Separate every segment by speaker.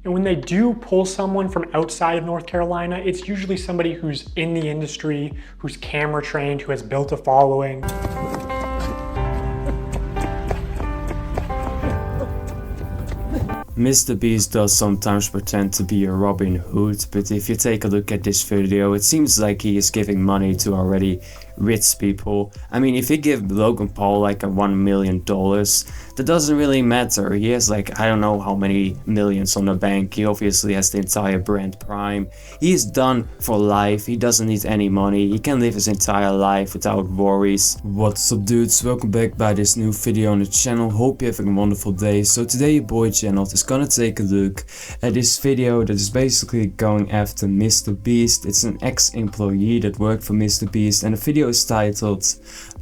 Speaker 1: And when they do pull someone from outside of North Carolina, it's usually somebody who's in the industry, who's camera trained, who has built a following.
Speaker 2: MrBeast does sometimes pretend to be a Robin Hood, but if you take a look at this video, it seems like he is giving money to already rich people. I mean, if he give Logan Paul like a $1 million, that doesn't really matter. He has like, I don't know how many millions on the bank. He obviously has the entire brand Prime. He is done for life. He doesn't need any money. He can live his entire life without worries. What's up, dudes? Welcome back by this new video on the channel. Hope you're having a wonderful day. So today your boy GenNot is gonna take a look at this video that is basically going after MrBeast. It's an ex-employee that worked for MrBeast, and the video is titled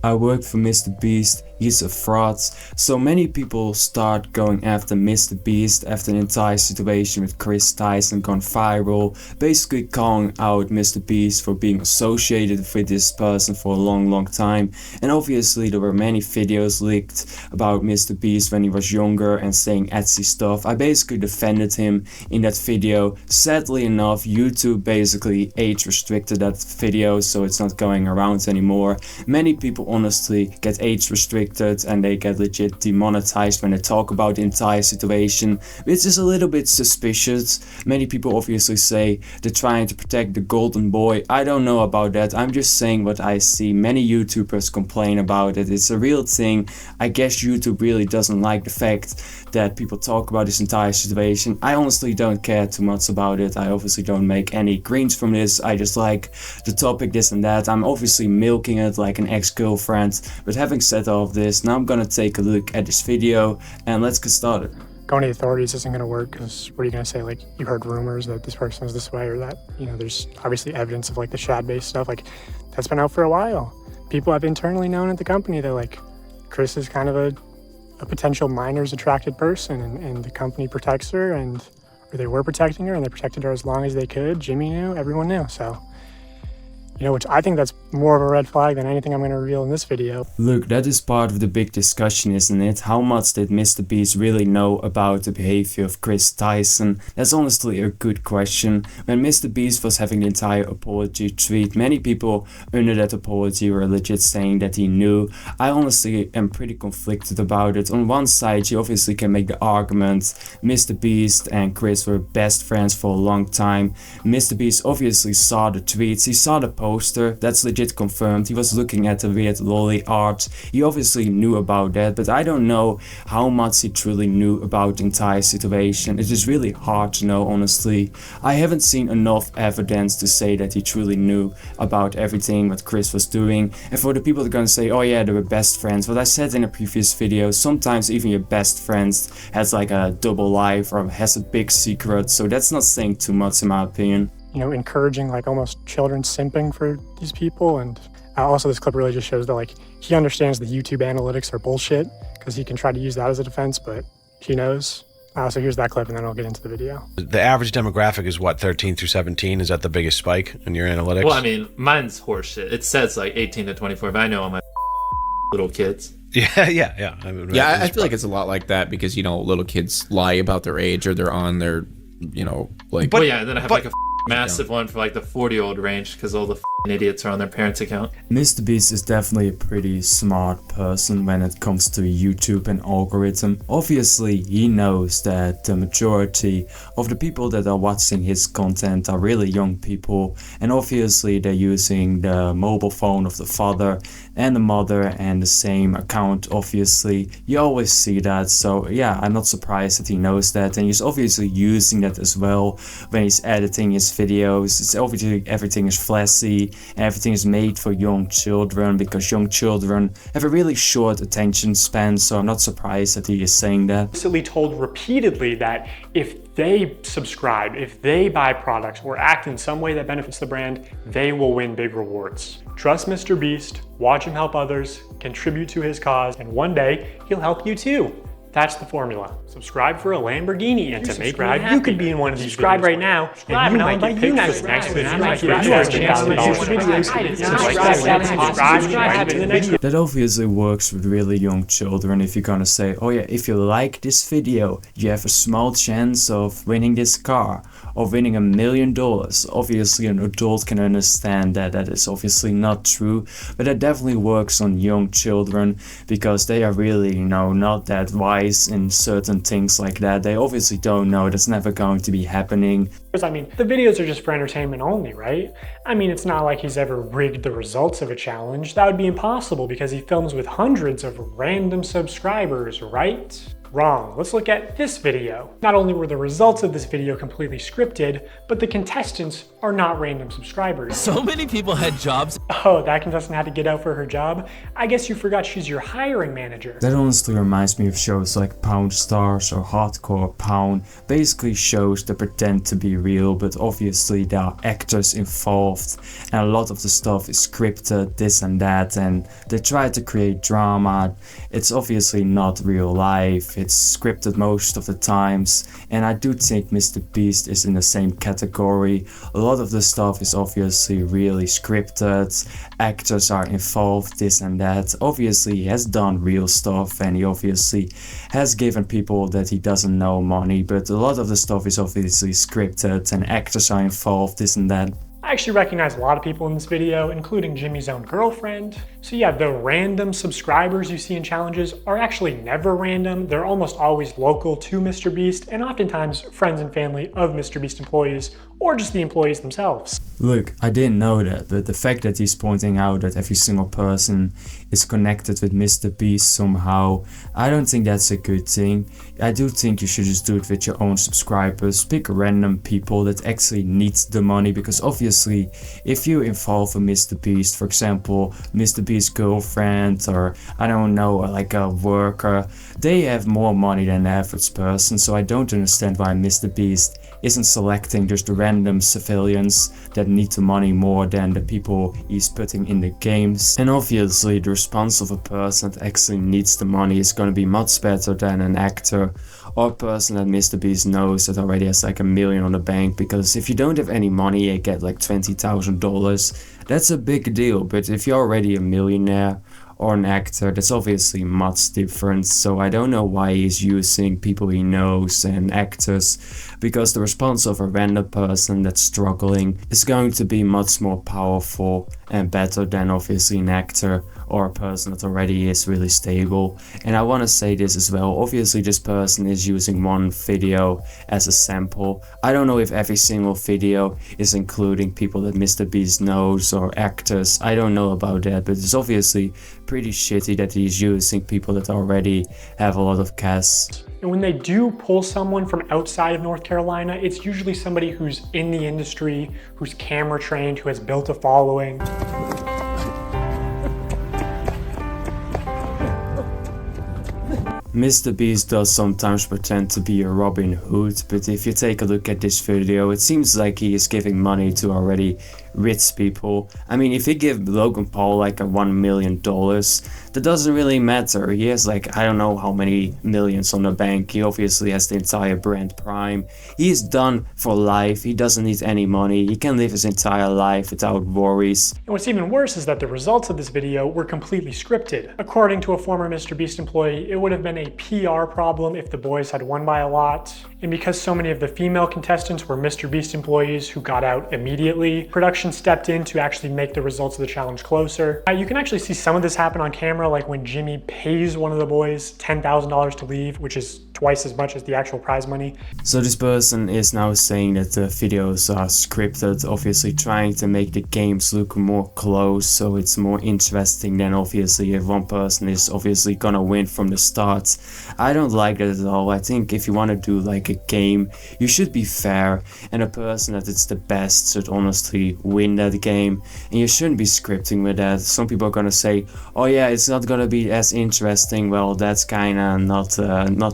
Speaker 2: "I worked for MrBeast, he's a fraud." So many people start going after MrBeast after the entire situation with Chris Tyson gone viral, basically calling out MrBeast for being associated with this person for a long time. And obviously there were many videos leaked about MrBeast when he was younger and saying Etsy stuff. I basically defended him in that video. Sadly enough, YouTube basically age restricted that video, so it's not going around anymore. Many people honestly get age restricted and they get legit demonetized when they talk about the entire situation, which is a little bit suspicious. Many people obviously say they're trying to protect the golden boy. I don't know about that. I'm just saying what I see. Many YouTubers complain about it. It's a real thing. I guess YouTube really doesn't like the fact that people talk about this entire situation. I honestly don't care too much about it. I obviously don't make any greens from this. I just like the topic, this and that. I'm obviously milking it like an ex-girlfriend. But having said all of this, now I'm gonna take a look at this video and let's get started.
Speaker 1: Going to the authorities isn't gonna work, because what are you gonna say? Like, you heard rumors that this person is this way, or that, you know, there's obviously evidence of like the shad-based stuff, like that's been out for a while. People have internally known at the company that like Chris is kind of a potential minors attracted person, and the company protects her, or they were protecting her, and they protected her as long as they could. Jimmy knew, everyone knew, so. You know, which I think that's more of a red flag than anything I'm going to reveal in this video.
Speaker 2: Look, that is part of the big discussion, isn't it? How much did MrBeast really know about the behavior of Chris Tyson? That's honestly a good question. When MrBeast was having the entire apology tweet, many people under that apology were legit saying that he knew. I honestly am pretty conflicted about it. On one side, you obviously can make the argument MrBeast and Chris were best friends for a long time. MrBeast obviously saw the tweets, he saw the poster, that's legit confirmed. He was looking at the weird lolly art. He obviously knew about that, but I don't know how much he truly knew about the entire situation. It is really hard to know, honestly. I haven't seen enough evidence to say that he truly knew about everything what Chris was doing. And for the people that are gonna say, oh yeah, they were best friends, what I said in a previous video, sometimes even your best friend has like a double life or has a big secret, so that's not saying too much in my opinion.
Speaker 1: You know, encouraging like almost children simping for these people. And also this clip really just shows that like he understands the YouTube analytics are bullshit, because he can try to use that as a defense, but he knows. So here's that clip and then I'll get into the video.
Speaker 3: The average demographic is what, 13 through 17? Is that the biggest spike in your analytics?
Speaker 4: Well, I mean, mine's horseshit. It says like 18 to 24, but I know all my little kids.
Speaker 3: Yeah.
Speaker 5: I feel like it's a lot like that, because, you know, little kids lie about their age, or they're on their, you know, like...
Speaker 4: But yeah, and then I have like a massive one for like the 40-year-old range, because all the idiots are on their parents' account.
Speaker 2: MrBeast is definitely a pretty smart person when it comes to YouTube and algorithm. Obviously, he knows that the majority of the people that are watching his content are really young people, and obviously they're using the mobile phone of the father and the mother and the same account. Obviously, you always see that, so yeah, I'm not surprised that he knows that, and he's obviously using that as well when he's editing his videos. It's obviously everything is flashy and everything is made for young children, because young children have a really short attention span, so I'm not surprised that he is saying that.
Speaker 1: Explicitly told repeatedly that if they subscribe, if they buy products or act in some way that benefits the brand, they will win big rewards. Trust MrBeast, watch him help others, contribute to his cause, and one day he'll help you too. That's the formula. Subscribe for a Lamborghini, and to make me happy, you could be in one of these. Subscribe right now, and you might get pictures next video.
Speaker 2: That obviously works with really young children. If you're gonna say, oh yeah, if you like this video, you have a small chance of winning this car, or winning $1 million. Obviously an adult can understand that that is obviously not true, but that definitely works on young children because they are really, not that wise in certain things like that. They obviously don't know that's never going to be happening.
Speaker 1: I mean, the videos are just for entertainment only, right? I mean, it's not like he's ever rigged the results of a challenge. That would be impossible because he films with hundreds of random subscribers, right? Wrong. Let's look at this video. Not only were the results of this video completely scripted, but the contestants are not random subscribers.
Speaker 6: So many people had jobs.
Speaker 1: Oh, that contestant had to get out for her job? I guess you forgot she's your hiring manager.
Speaker 2: That honestly reminds me of shows like Pound Stars or Hardcore Pound. Basically shows that pretend to be real, but obviously there are actors involved and a lot of the stuff is scripted, this and that, and they try to create drama. It's obviously not real life. It's scripted most of the times, and I do think MrBeast is in the same category. A lot of the stuff is obviously really scripted, actors are involved, this and that. Obviously he has done real stuff and he obviously has given people that he doesn't know money, but a lot of the stuff is obviously scripted and actors are involved, this and that.
Speaker 1: I actually recognize a lot of people in this video, including Jimmy's own girlfriend. So yeah, the random subscribers you see in challenges are actually never random. They're almost always local to MrBeast and oftentimes friends and family of MrBeast employees or just the employees themselves.
Speaker 2: Look, I didn't know that, but the fact that he's pointing out that every single person is connected with MrBeast somehow, I don't think that's a good thing. I do think you should just do it with your own subscribers, pick random people that actually need the money, because obviously if you involve a MrBeast, for example, MrBeast's girlfriend, or I don't know, like a worker, they have more money than the average person, so I don't understand why MrBeast isn't selecting just the random civilians that need the money more than the people he's putting in the games. And obviously the response of a person that actually needs the money is going to be much better than an actor or a person that MrBeast knows that already has like $1 million on the bank, because if you don't have any money you get like $20,000, that's a big deal. But if you're already a millionaire or an actor, that's obviously much different. So I don't know why he's using people he knows and actors, because the response of a random person that's struggling is going to be much more powerful and better than obviously an actor or a person that already is really stable. And I want to say this as well, obviously this person is using one video as a sample. I don't know if every single video is including people that MrBeast knows or actors. I don't know about that, but it's obviously pretty shitty that he's using people that already have a lot of cash.
Speaker 1: And when they do pull someone from outside of North Carolina, it's usually somebody who's in the industry, who's camera trained, who has built a following.
Speaker 2: MrBeast does sometimes pretend to be a Robin Hood, but if you take a look at this video, it seems like he is giving money to already rich people. I mean, if he give Logan Paul like a $1 million, that doesn't really matter. He has like, I don't know how many millions on the bank. He obviously has the entire brand Prime. He is done for life. He doesn't need any money. He can live his entire life without worries.
Speaker 1: And what's even worse is that the results of this video were completely scripted. According to a former MrBeast employee, it would have been a PR problem if the boys had won by a lot. And because so many of the female contestants were MrBeast employees who got out immediately, production stepped in to actually make the results of the challenge closer. You can actually see some of this happen on camera, like when Jimmy pays one of the boys $10,000 to leave, which is twice as much as the actual prize money.
Speaker 2: So this person is now saying that the videos are scripted, obviously trying to make the games look more close, so it's more interesting than obviously if one person is obviously gonna win from the start. I don't like that at all. I think if you want to do like a game, you should be fair, and a person that is the best should honestly win that game, and you shouldn't be scripting with that. Some people are gonna say, oh yeah, it's not gonna be as interesting. Well, that's kinda not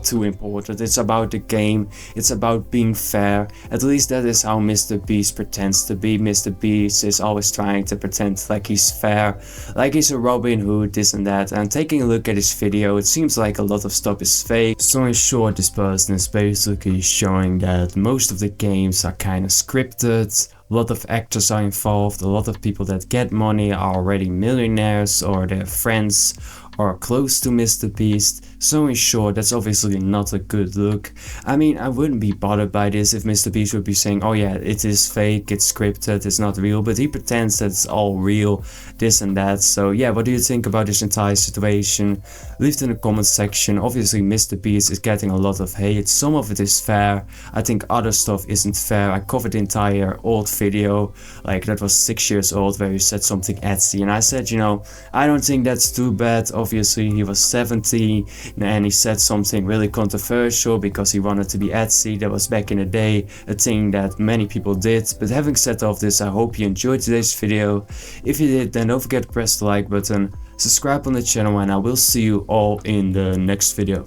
Speaker 2: too important important. It's about the game. It's about being fair. At least that is how MrBeast pretends to be. MrBeast is always trying to pretend like he's fair, like he's a Robin Hood, this and that. And taking a look at his video, it seems like a lot of stuff is fake. So in short, this person is basically showing that most of the games are kind of scripted. A lot of actors are involved, a lot of people that get money are already millionaires or their friends are close to MrBeast. So in short, that's obviously not a good look. I mean, I wouldn't be bothered by this if MrBeast would be saying, oh yeah, it is fake, it's scripted, it's not real, but he pretends that it's all real, this and that. So yeah, what do you think about this entire situation? Leave it in the comment section. Obviously MrBeast is getting a lot of hate. Some of it is fair. I think other stuff isn't fair. I covered the entire old video, like that was 6 years old, where he said something Etsy, and I said, you know, I don't think that's too bad. Obviously he was 17 and he said something really controversial because he wanted to be Etsy. That was back in the day, a thing that many people did. But having said all of this, I hope you enjoyed today's video. If you did, then don't forget to press the like button, subscribe on the channel, and I will see you all in the next video.